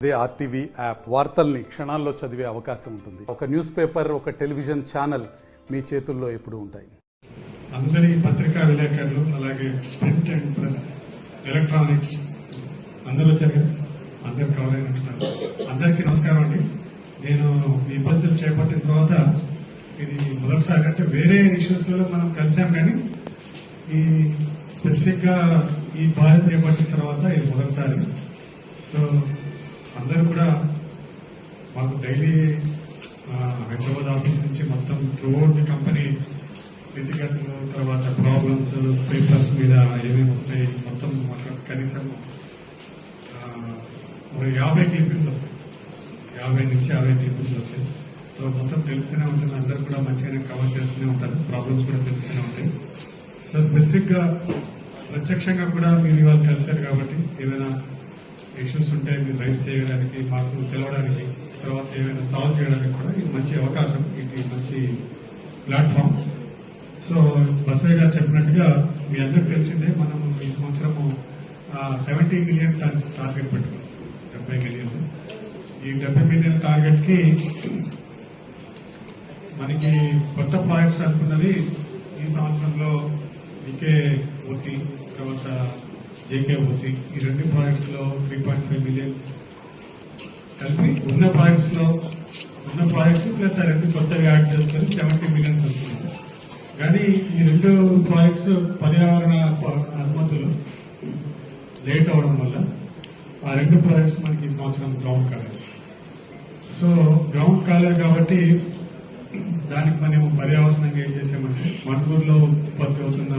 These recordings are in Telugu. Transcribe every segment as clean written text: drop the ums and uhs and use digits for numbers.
అదే ఆర్టీవీ యాప్ వార్తల్ని క్షణాల్లో చదివే అవకాశం ఉంటుంది. ఒక న్యూస్ పేపర్, ఒక టెలివిజన్ ఛానల్ మీ చేతుల్లో ఎప్పుడూ ఉంటాయి. అందరి పత్రికా విలేకరులు, అలాగే ప్రింట్ అండ్ ప్రెస్, ఎలక్ట్రానిక్స్ అందరూ వచ్చారు కదా, అందరు కవర్ అయినట్టున్నారు. అందరికీ నమస్కారం అండి. నేను ఈ బాధ్యతలు చేపట్టిన తర్వాత ఇది మొదటిసారి, అంటే వేరే ఇష్యూస్ లలో మనం కలిసాం కానీ ఈ స్పెసిఫిక్ గా ఈ బాధ్యత చేపట్టిన తర్వాత ఇది మొదటిసారి. సో అందరూ కూడా మాకు డైలీ హైదరాబాద్ ఆఫీస్ నుంచి మొత్తం త్రూఅవుట్ ది కంపెనీ స్థితిగతులు, తర్వాత ప్రాబ్లమ్స్, పేపర్స్ మీద ఏమేమి వస్తాయి, మొత్తం కనీసం 50 క్లిప్పింగ్స్ వస్తాయి, 50 నుంచి 60 క్లిప్పింగ్స్ వస్తాయి. సో మొత్తం తెలుస్తూనే ఉంటుంది, అందరూ కూడా మంచిగానే కవర్ చేస్తూనే ఉంటారు, ప్రాబ్లమ్స్ కూడా తెలుస్తూనే ఉంటాయి. సో స్పెసిఫిక్ గా ప్రత్యక్షంగా కూడా మీరు ఇవాళ కలిశారు కాబట్టి ఏమైనా ఇష్యూస్ ఉంటే మీరు రైజ్ చేయడానికి, మాకు తెలవడానికి, తర్వాత ఏమైనా సాల్వ్ చేయడానికి కూడా ఇది మంచి అవకాశం, ఇది మంచి ప్లాట్ఫామ్. సో బసవయ్య గారు చెప్పినట్టుగా మీ అందరికి తెలిసిందే, మనం ఈ సంవత్సరము 70 మిలియన్ టన్స్ టార్గెట్ పెట్టుకున్నాం. 70 మిలియన్. ఈ 70 మిలియన్ టార్గెట్ కి మనకి కొత్త ప్రాజెక్ట్స్ అనుకున్నది ఈ సంవత్సరంలో ఈకేఓసి, తర్వాత జేకేఓసి, ఈ రెండు ప్రాజెక్ట్స్ లో 3.5 మిలియన్స్ కలిపి ఉన్న ప్రాజెక్ట్స్ ప్లస్ ఆ రెండు కొత్తగా యాడ్ చేసుకుని 70 మిలియన్స్ వస్తుంది. కానీ ఈ రెండు ప్రాజెక్ట్స్ పర్యావరణ అనుమతులు లేట్ అవడం వల్ల ఆ రెండు ప్రాజెక్ట్స్ మనకి ఈ సంవత్సరం గ్రౌండ్ కాలేదు. సో గ్రౌండ్ కాలేదు కాబట్టి దానికి మనం పర్యావసనంగా ఏం చేసామంటే, మణుగూరులో ఉత్పత్తి అవుతున్న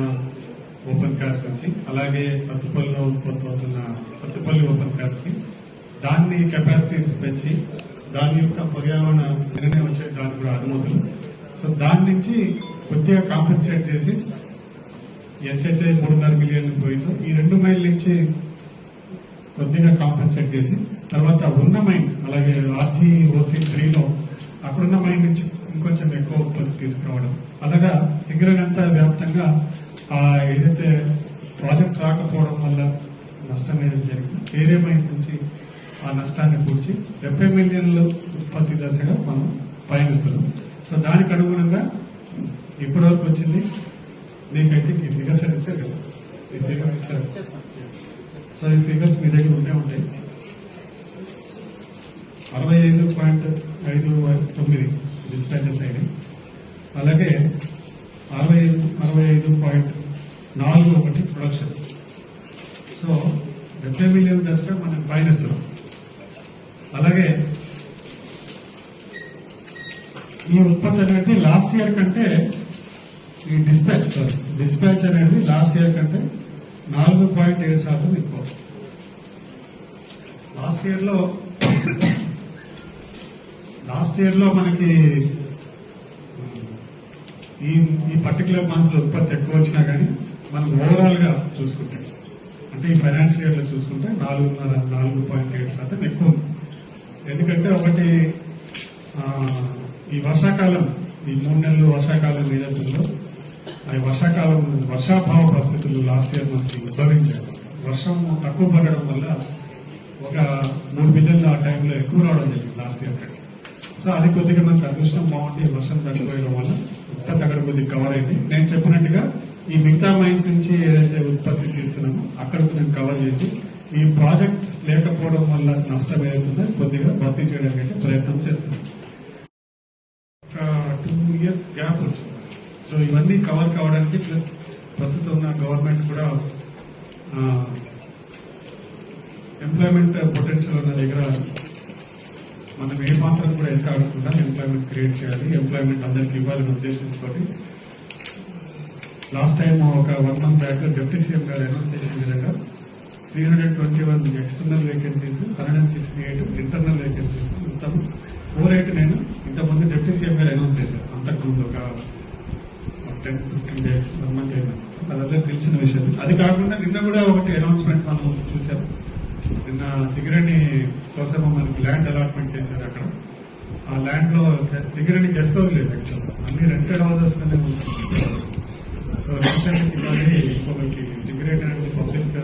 ఓపెన్ కాస్ట్ నుంచి, అలాగే సత్తుపల్లిలో ఉత్పత్తి అవుతున్న సత్తుపల్లి ఓపెన్ కాస్ట్ కి దాన్ని కెపాసిటీస్ పెంచి దాని యొక్క పర్యావరణ నిర్ణయం వచ్చే దాని కూడా అనుమతులు, సో దాని నుంచి కొద్దిగా కాంపెన్సేట్ చేసి ఎంతైతే 3.5 మిలియన్ పోయిందో ఈ 2 మైల్ నుంచి కొద్దిగా కాంపెన్సేట్ చేసి, తర్వాత ఉన్న మైన్స్, అలాగే ఆర్జీఓసి 3లో అక్కడున్న మైన్ నుంచి ఇంకొంచెం ఎక్కువ ఉత్పత్తి తీసుకురావడం, అలాగా సింగరేణి వ్యాప్తంగా ఏదైతే ప్రాజెక్ట్ రాకపోవడం వల్ల నష్టం ఏదైతే జరిగిందో వేరే మైన్స్ నుంచి ఆ నష్టాన్ని పూడ్చి 70 మిలియన్ల ఉత్పత్తి దశగా మనం పయనిస్తున్నాం. సో దానికి అనుగుణంగా ఇప్పటివరకు వచ్చింది మీకైతే ఈ ఫిగర్స్ ఇచ్చారు కదా, ఈ ఫిగర్స్ ఇచ్చారు. సో ఈ ఫిగర్స్ మీ దగ్గర ఉండే ఉంటాయి. 65.59 డిస్పాచెస్ అయినాయి, అలాగే 65.41 ప్రొడక్షన్. సో 70 మిలియన్ దశగా మనం పయనిస్తున్నాం. అలాగే ఈ ఉత్పత్తి అనేది లాస్ట్ ఇయర్ కంటే, ఈ డిస్పాచ్ అనేది లాస్ట్ ఇయర్ కంటే 4.7% ఎక్కువ. లాస్ట్ ఇయర్ లో మనకి ఈ పర్టికులర్ మంత్స్ లో ఉత్పత్తి ఎక్కువ వచ్చినా కానీ మనం ఓవరాల్ గా చూసుకుంటే, అంటే ఈ ఫైనాన్షియల్ ఇయర్ లో చూసుకుంటే 4.7% ఎక్కువ ఉంది. ఎందుకంటే ఒకటి ఈ వర్షాకాలం, ఈ 3 నెలలు వర్షాకాలం ఏదైతుందో ఆ వర్షాభావ పరిస్థితులు లాస్ట్ ఇయర్ మనకి ఉద్భవించాయి. వర్షం తక్కువ పడడం వల్ల ఒక 3 మిలియన్లు ఆ టైంలో ఎక్కువ రావడం జరిగింది లాస్ట్ ఇయర్ కంటే. సో అది కొద్దిగా మనకు అదృష్టం బాగుంది, వర్షం తగ్గిపోయడం వల్ల ఉత్పత్తి అక్కడ కొద్దిగా కవర్ అయింది. నేను చెప్పినట్టుగా ఈ మిగతా మైన్స్ నుంచి ఏదైతే ఉత్పత్తి తీస్తున్నామో అక్కడ నేను కవర్ చేసి ఈ ప్రాజెక్ట్స్ లేకపోవడం వల్ల నష్టం ఏదైతుందో కొద్దిగా భర్తీ చేయడానికి ప్రయత్నం చేస్తున్నాం. ఒక 2 ఇయర్స్ గ్యాప్ వచ్చింది. సో ఇవన్నీ కవర్ కావడానికి, ప్లస్ ప్రస్తుతం ఉన్న గవర్నమెంట్ కూడా ఎంప్లాయ్మెంట్ పొటెన్షియల్ ఉన్న దగ్గర మనం ఏ మాత్రం కూడా ఎదుకాడకుండా ఎంప్లాయ్మెంట్ క్రియేట్ చేయాలి, ఎంప్లాయ్మెంట్ అందరికి ఇవ్వాలని ఉద్దేశంతో లాస్ట్ టైం ఒక 1 మంత్ బ్యాక్ డిప్యూటీ సీఎం గారు అనౌన్స్ చేసిన విధంగా 321 ఎక్స్టర్నల్ వేకెన్సీస్, 168 ఇంటర్నల్ వేకెన్సీస్, మొత్తం 489 ఇంతకుముందు డిప్యూటీ సీఎం గారు అనౌన్స్ చేశారు. అంతకుముందు ఒక 10-15 days 1 month అయినా అదంతా తెలిసిన విషయం. అది కాకుండా నిన్న కూడా ఒకటి అనౌన్స్మెంట్ మనం చూసాం. నిన్న సింగరేణి కోసం మనకి ల్యాండ్ అలాట్మెంట్ చేశారు. అక్కడ ఆ ల్యాండ్ లో సింగరేణి గెస్ట్ హౌస్ లేదు, యాక్చువల్ అన్ని రెంటెడ్ హౌసెస్. సో రీసెంట్ ఇంకొకటి సింగరేణి అనేది పబ్లిక్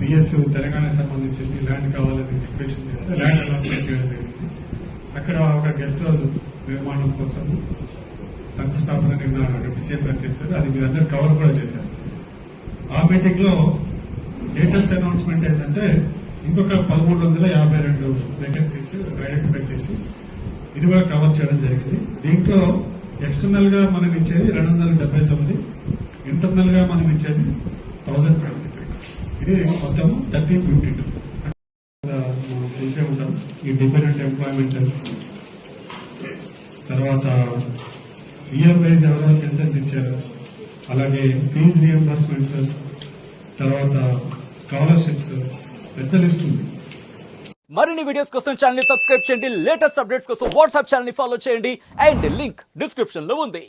పిఎస్ తెలంగాణకు సంబంధించింది ల్యాండ్ కావాలని రిక్వెస్ట్ చేస్తే ల్యాండ్ అలాట్మెంట్ చేయడం జరిగింది. అక్కడ ఒక గెస్ట్ హౌస్ నిర్మాణం కోసం శంకుస్థాపన నిన్న డిప్యూటీ సీఎం గారు చేశారు. అది మీరందరూ కవర్ కూడా చేశారు. ఆ మీటింగ్ లో లేటెస్ట్ అనౌన్స్మెంట్ ఏంటంటే ఇంకొక 1352 వేకెన్సీస్ ఐడెంటిఫై చేసి ఇది కూడా కవర్ చేయడం జరిగింది. దీంట్లో ఎక్స్టర్నల్ గా మనం ఇచ్చేది 279, ఇంటర్నల్ గా మనం ఇచ్చేది 1073. ఇది మొత్తం 1352. మనం చూసే ఉంటాం ఈ డిపెండెంట్ ఎంప్లాయ్మెంట్, తర్వాత ఇయర్ వైజ్ ఎవరెవరికి ఎంత ఇచ్చారు, అలాగే ఫీజు రియంబర్స్మెంట్స్, తర్వాత స్కాలర్షిప్స్, పెద్ద లిస్ట్ ఉంది. మరిన్ని వీడియోస్ కోసం ఛానల్ ని సబ్స్క్రైబ్ చేయండి. లేటెస్ట్ అప్డేట్స్ కోసం వాట్సాప్ ఛానల్ ని ఫాలో చేయండి. అండ్ లింక్ డిస్క్రిప్షన్ లో ఉంది.